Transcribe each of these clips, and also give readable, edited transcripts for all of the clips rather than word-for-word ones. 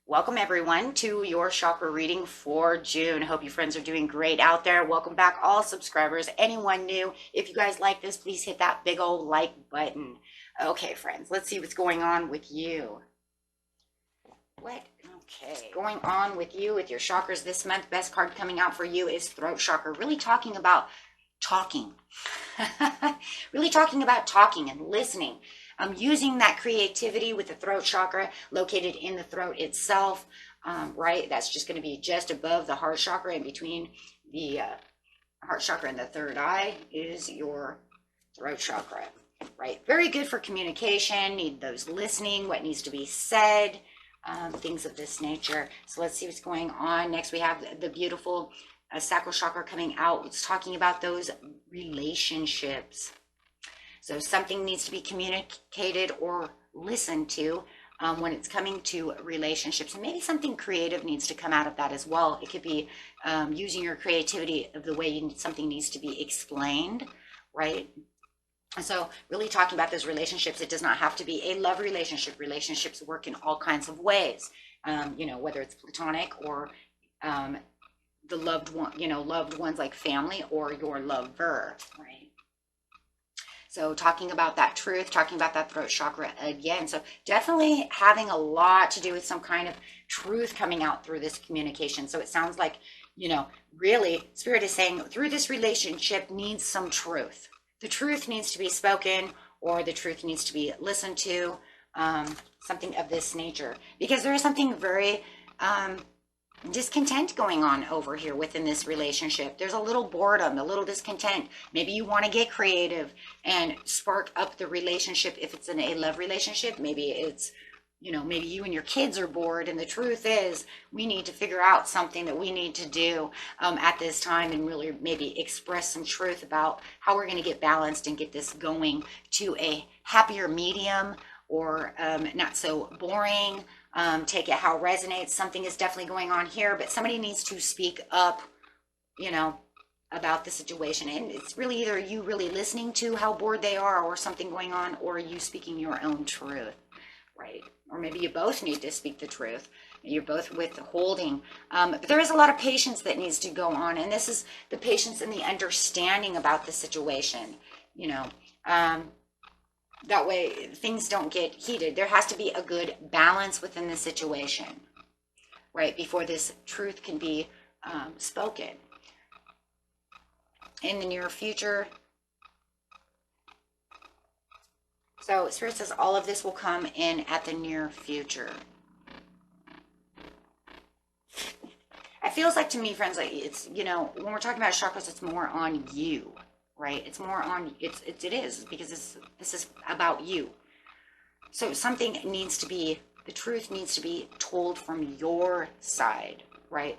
Welcome everyone to your chakra reading for June. Hope you friends are doing great out there. Welcome back all subscribers. Anyone new, if you guys like this, please hit that big old like button. Okay friends, let's see what's going on with you. Going on with you with your chakras this month. Best card coming out for you is throat chakra. Really talking about talking. Really talking about talking and listening. Using that creativity with the throat chakra located in the throat itself, right? That's just going to be just above the heart chakra, in between the heart chakra and the third eye is your throat chakra, right? Very good for communication, need those listening, what needs to be said, things of this nature. So let's see what's going on. Next, we have the beautiful sacral chakra coming out. It's talking about those relationships. So something needs to be communicated or listened to when it's coming to relationships. And maybe something creative needs to come out of that as well. It could be using your creativity of the way something needs to be explained, right? And so really talking about those relationships, it does not have to be a love relationship. Relationships work in all kinds of ways, you know, whether it's platonic or the loved one, you know, loved ones like family or your lover, right? So talking about that truth, talking about that throat chakra again. So definitely having a lot to do with some kind of truth coming out through this communication. So it sounds like, you know, really Spirit is saying through this relationship needs some truth. The truth needs to be spoken, or the truth needs to be listened to, something of this nature. Because there is something very discontent going on over here within this relationship. There's a little boredom, a little discontent. Maybe you want to get creative and spark up the relationship. If it's in a love relationship, maybe it's, you know, maybe you and your kids are bored, and the truth is we need to figure out something that we need to do at this time, and really maybe express some truth about how we're going to get balanced and get this going to a happier medium, or not so boring. Take it how it resonates. Something is definitely going on here, but somebody needs to speak up, you know, about the situation. And it's really either you really listening to how bored they are, or something going on, or you speaking your own truth, right? Or maybe you both need to speak the truth. You're both withholding. But there is a lot of patience that needs to go on. And this is the patience and the understanding about the situation, you know. That way things don't get heated. There has to be a good balance within the situation, right? Before this truth can be spoken. In the near future. So Spirit says all of this will come in at the near future. It feels like to me, friends, like it's, you know, when we're talking about chakras, it's more on you. Right? It's more on, it is, because this is about you. So something needs to be, the truth needs to be told from your side, right?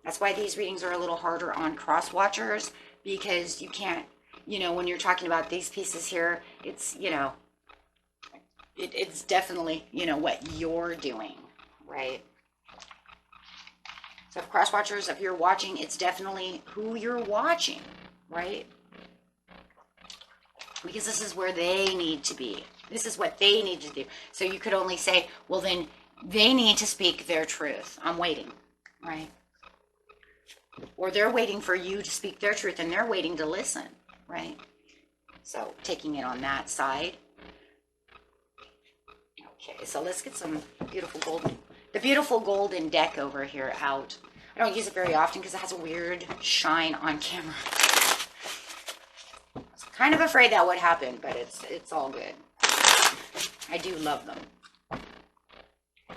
That's why these readings are a little harder on cross watchers, because you can't, you know, when you're talking about these pieces here, it's, you know, it's definitely, you know, what you're doing, right? So if cross watchers, if you're watching, it's definitely who you're watching, right? Because this is where they need to be. This is what they need to do. So you could only say, well, then they need to speak their truth. I'm waiting, right? Or they're waiting for you to speak their truth, and they're waiting to listen, right? So taking it on that side. Okay, so let's get some the beautiful golden deck over here out. I don't use it very often because it has a weird shine on camera. Kind of afraid that would happen, but it's all good. I do love them.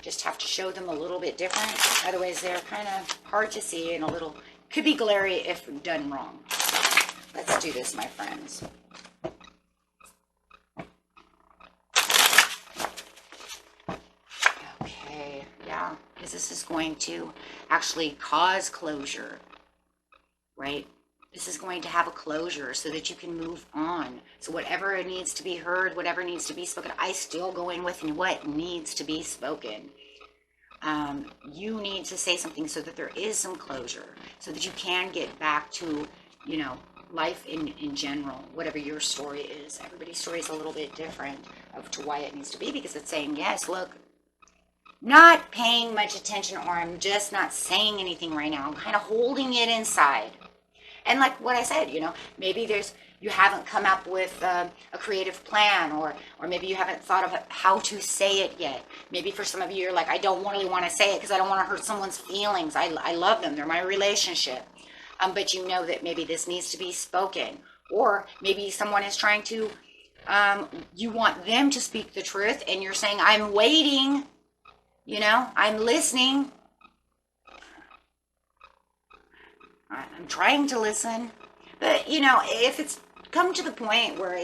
Just have to show them a little bit different. Otherwise, they're kind of hard to see and a little, could be glary if done wrong. Let's do this, my friends. Okay, yeah, because this is going to actually cause closure, right? This is going to have a closure so that you can move on. So whatever needs to be heard, whatever needs to be spoken, I still go in with what needs to be spoken, You need to say something so that there is some closure, so that you can get back to, you know, life in general, whatever your story is. Everybody's story is a little bit different of to why it needs to be, because it's saying, yes, look, not paying much attention, or I'm just not saying anything right now. I'm kind of holding it inside. And like what I said, you know, maybe you haven't come up with a creative plan, or maybe you haven't thought of how to say it yet. Maybe for some of you, you're like, I don't really want to say it because I don't want to hurt someone's feelings. I love them. They're my relationship. But you know that maybe this needs to be spoken. Or maybe someone is trying to, you want them to speak the truth, and you're saying, I'm waiting, you know, I'm listening. I'm trying to listen. But, you know, if it's come to the point where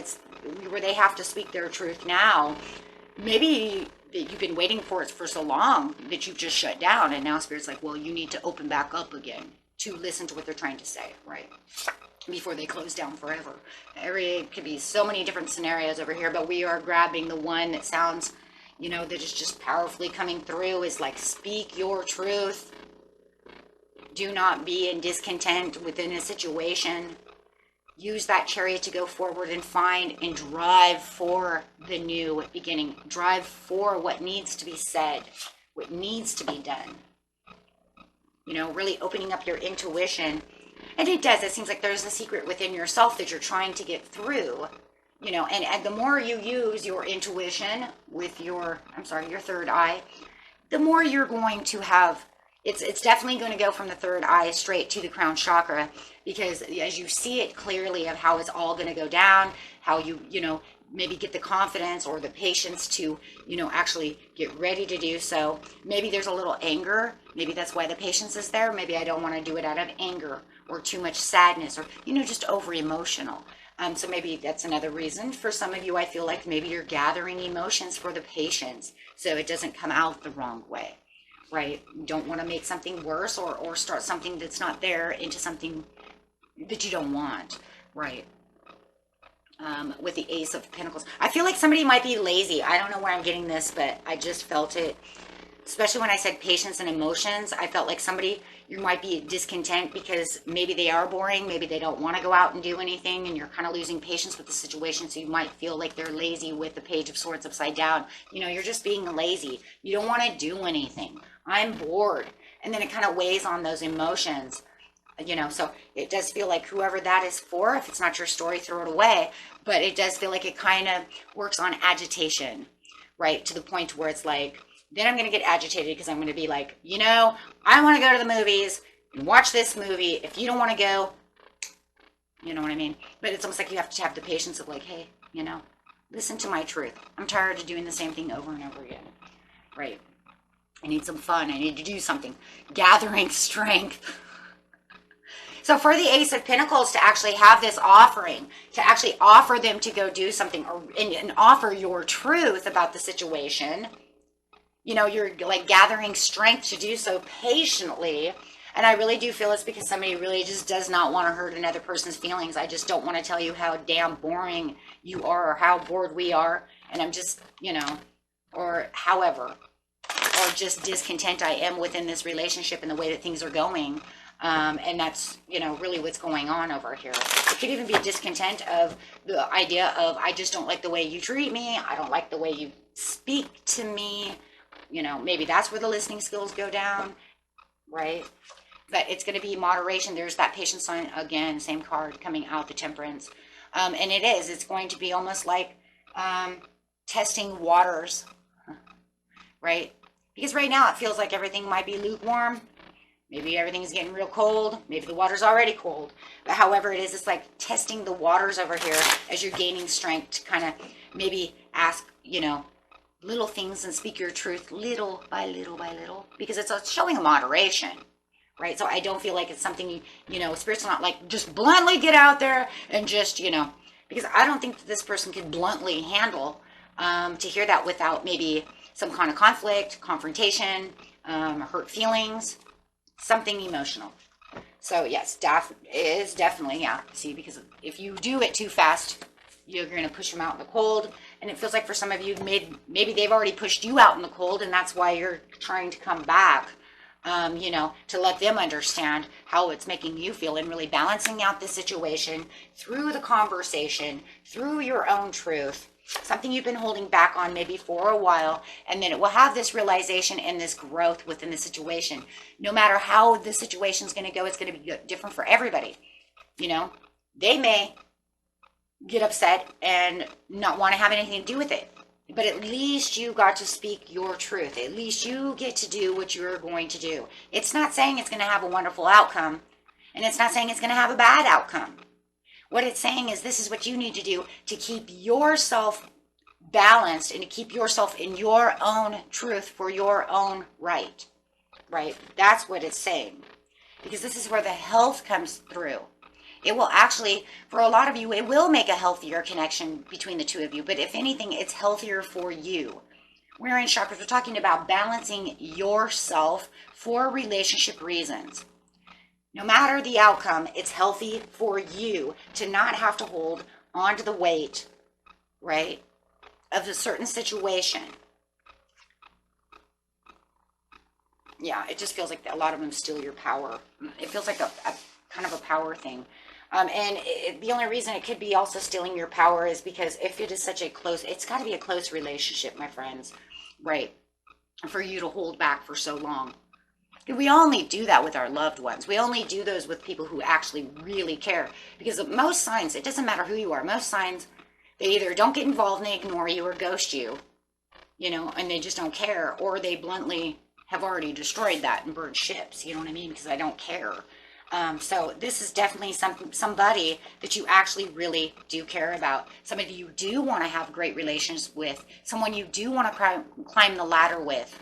they have to speak their truth now, maybe you've been waiting for it for so long that you've just shut down, and now Spirit's like, well, you need to open back up again to listen to what they're trying to say, right? Before they close down forever. It could be so many different scenarios over here, but we are grabbing the one that sounds, you know, that is just powerfully coming through, is like, speak your truth. Do not be in discontent within a situation. Use that chariot to go forward and find and drive for the new beginning. Drive for what needs to be said, what needs to be done. You know, really opening up your intuition. And it does. It seems like there's a secret within yourself that you're trying to get through. You know, and the more you use your intuition with your third eye, the more you're going to have. It's definitely going to go from the third eye straight to the crown chakra, because as you see it clearly of how it's all going to go down, how you know, maybe get the confidence or the patience to, you know, actually get ready to do so. Maybe there's a little anger. Maybe that's why the patience is there. Maybe I don't want to do it out of anger or too much sadness, or, you know, just over emotional. So maybe that's another reason. For some of you, I feel like maybe you're gathering emotions for the patience so it doesn't come out the wrong way. Right? You don't want to make something worse, or start something that's not there into something that you don't want. Right? With the Ace of Pentacles. I feel like somebody might be lazy. I don't know where I'm getting this, but I just felt it. Especially when I said patience and emotions, I felt like you might be discontent because maybe they are boring. Maybe they don't want to go out and do anything, and you're kind of losing patience with the situation. So you might feel like they're lazy with the Page of Swords upside down. You know, you're just being lazy. You don't want to do anything. I'm bored. And then it kind of weighs on those emotions, you know, so it does feel like whoever that is for, if it's not your story, throw it away. But it does feel like it kind of works on agitation, right? To the point where it's like, then I'm going to get agitated because I'm going to be like, you know, I want to go to the movies and watch this movie. If you don't want to go, you know what I mean? But it's almost like you have to have the patience of like, hey, you know, listen to my truth. I'm tired of doing the same thing over and over again, right? I need some fun. I need to do something. Gathering strength. So for the Ace of Pentacles to actually have this offering, to actually offer them to go do something, and offer your truth about the situation, you know, you're like gathering strength to do so patiently. And I really do feel it's because somebody really just does not want to hurt another person's feelings. I just don't want to tell you how damn boring you are, or how bored we are. And I'm just, you know, or however, or just discontent I am within this relationship and the way that things are going. And that's, you know, really what's going on over here. It could even be discontent of the idea of, I just don't like the way you treat me. I don't like the way you speak to me. You know, maybe that's where the listening skills go down, right? But it's going to be moderation. There's that patience sign again, same card coming out, the Temperance. And it's going to be almost like testing waters, right? Because right now it feels like everything might be lukewarm. Maybe everything's getting real cold. Maybe the water's already cold. But however it is, it's like testing the waters over here as you're gaining strength to kind of maybe ask, you know, little things and speak your truth little by little by little. Because it's showing a moderation, right? So I don't feel like it's something, you know, Spirit's not like just bluntly get out there and just, you know, because I don't think that this person could bluntly handle to hear that without maybe some kind of conflict, confrontation, hurt feelings, something emotional. So yes, is definitely, yeah. See, because if you do it too fast, you're going to push them out in the cold. And it feels like for some of you, maybe they've already pushed you out in the cold, and that's why you're trying to come back, you know, to let them understand how it's making you feel, and really balancing out the situation through the conversation, through your own truth, something you've been holding back on maybe for a while, and then it will have this realization and this growth within the situation. No matter how the situation is going to go, it's going to be different for everybody. You know, they may get upset and not want to have anything to do with it, but at least you got to speak your truth. At least you get to do what you're going to do. It's not saying it's going to have a wonderful outcome, and it's not saying it's going to have a bad outcome. What it's saying is this is what you need to do to keep yourself balanced and to keep yourself in your own truth for your own right. Right? That's what it's saying. Because this is where the health comes through. It will actually, for a lot of you, it will make a healthier connection between the two of you. But if anything, it's healthier for you. We're in chakras. We're talking about balancing yourself for relationship reasons. No matter the outcome, it's healthy for you to not have to hold on to the weight, right, of a certain situation. Yeah, it just feels like a lot of them steal your power. It feels like a kind of a power thing. The only reason it could be also stealing your power is because if it is such a close, it's got to be a close relationship, my friends, right, for you to hold back for so long. We only do that with our loved ones. We only do those with people who actually really care. Because most signs, it doesn't matter who you are, most signs, they either don't get involved and they ignore you or ghost you, you know, and they just don't care, or they bluntly have already destroyed that and burned ships, you know what I mean, because I don't care. So this is definitely somebody that you actually really do care about. Somebody you do want to have great relations with. Someone you do want to climb the ladder with.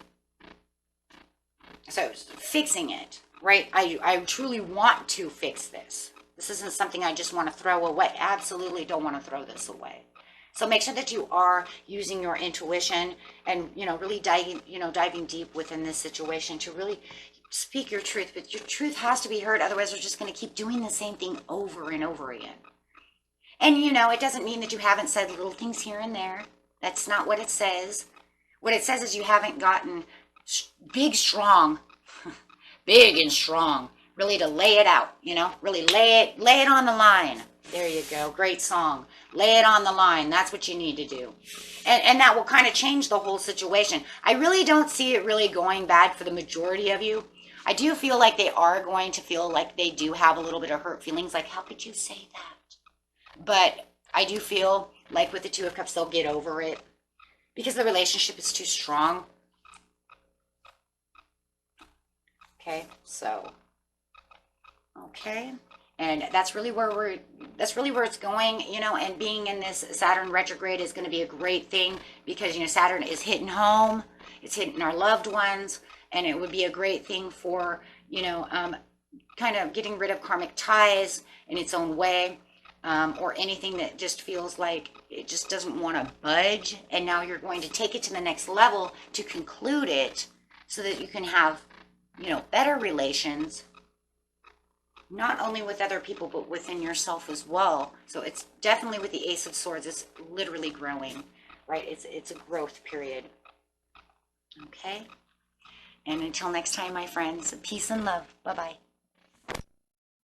So fixing it, right? I truly want to fix this. This isn't something I just want to throw away. Absolutely don't want to throw this away. So make sure that you are using your intuition and, you know, really diving deep within this situation to really speak your truth. But your truth has to be heard. Otherwise, we're just going to keep doing the same thing over and over again. And, you know, it doesn't mean that you haven't said little things here and there. That's not what it says. What it says is you haven't gotten big, strong, big and strong, really to lay it out, you know, really lay it on the line. There you go. Great song. Lay it on the line. That's what you need to do. And that will kind of change the whole situation. I really don't see it really going bad for the majority of you. I do feel like they are going to feel like they do have a little bit of hurt feelings. Like, how could you say that? But I do feel like with the Two of Cups, they'll get over it because the relationship is too strong. Okay, so, okay, and that's really where it's going, you know, and being in this Saturn retrograde is going to be a great thing because, you know, Saturn is hitting home, it's hitting our loved ones, and it would be a great thing for, you know, kind of getting rid of karmic ties in its own way, or anything that just feels like it just doesn't want to budge, and now you're going to take it to the next level to conclude it so that you can have, you know, better relations, not only with other people, but within yourself as well. So it's definitely with the Ace of Swords, it's literally growing, right? It's a growth period. Okay. And until next time, my friends, peace and love. Bye-bye.